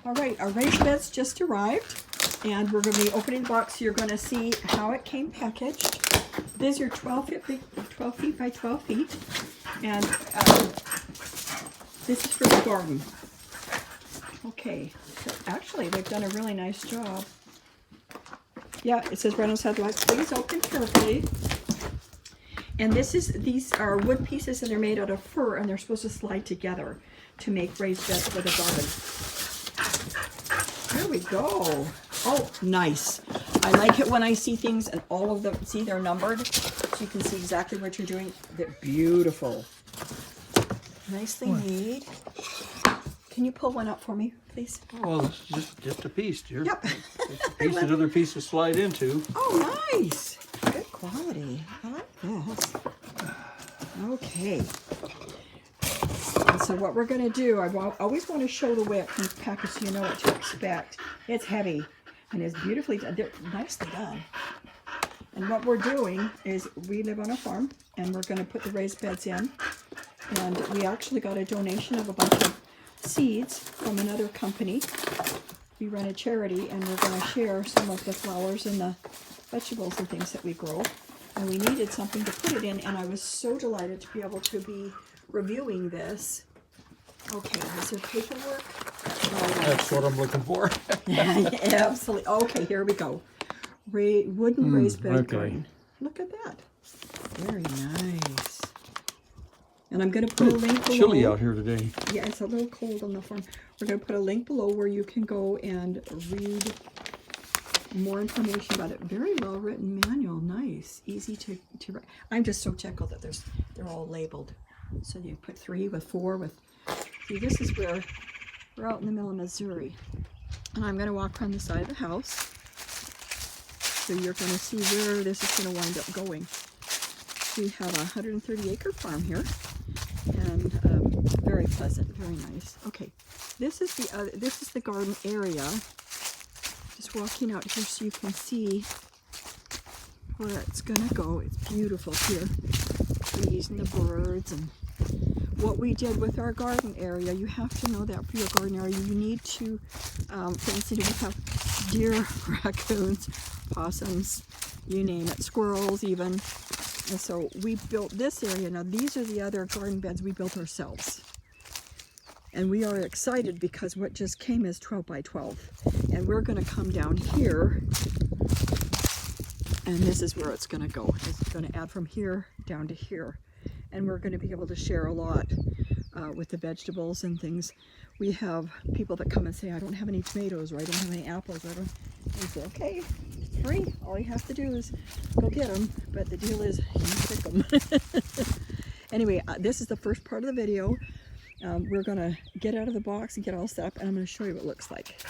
All right, our raised beds just arrived, and we're going to be opening the box, so you're going to see how it came packaged. These are 12 feet by 12 feet, and this is for the garden. Okay, so actually they've done a really nice job. Yeah, it says right on the side of the box, please open carefully. And these are wood pieces, and they're made out of fir, and they're supposed to slide together to make raised beds for the garden. There we go. Oh, nice. I like it when I see things and all of them, see, they're numbered, so you can see exactly what you're doing. They're beautiful. Nicely made. Can you pull one up for me, please? Well, it's just a piece, dear. Yep. It's a piece that other pieces slide into. Oh, nice. Good quality. I like this. Okay. And so what we're going to do, I always want to show the way it comes packaged so you know what to expect. It's heavy and it's beautifully done. They're nicely done. And what we're doing is we live on a farm, and we're going to put the raised beds in. And we actually got a donation of a bunch of seeds from another company. We run a charity, and we're going to share some of the flowers and the vegetables and things that we grow. And we needed something to put it in, and I was so delighted to be able to be reviewing this. Okay, is there paperwork? That's what I'm looking for. Yeah, absolutely. Okay, here we go. Wooden raised bed garden. Look at that. Very nice. And I'm going to put a link below. Chilly out here today. Yeah, it's a little cold on the farm. We're going to put a link below where you can go and read more information about it. Very well written manual. Nice. Easy to write. I'm just so tickled that they're all labeled. So you put 3 with 4 with. See, this is where we're out in the middle of Missouri. And I'm going to walk around the side of the house. So you're going to see where this is going to wind up going. We have a 130-acre farm here, and very pleasant, very nice. Okay, this is the garden area. Just walking out here so you can see where it's going to go. It's beautiful here. Trees and the birds, and what we did with our garden area. You have to know that for your garden area, you need to, for instance, we have deer, raccoons, possums, you name it, squirrels even. And so we built this area. Now these are the other garden beds we built ourselves. And we are excited because what just came is 12 by 12. And we're going to come down here, and this is where it's going to go. It's going to add from here down to here. And we're going to be able to share a lot with the vegetables and things. We have people that come and say, I don't have any tomatoes, or I don't have any apples. And we say, okay, it's free. All you have to do is go get them. But the deal is, you pick them. Anyway, this is the first part of the video. We're going to get out of the box and get all set up, and I'm going to show you what it looks like.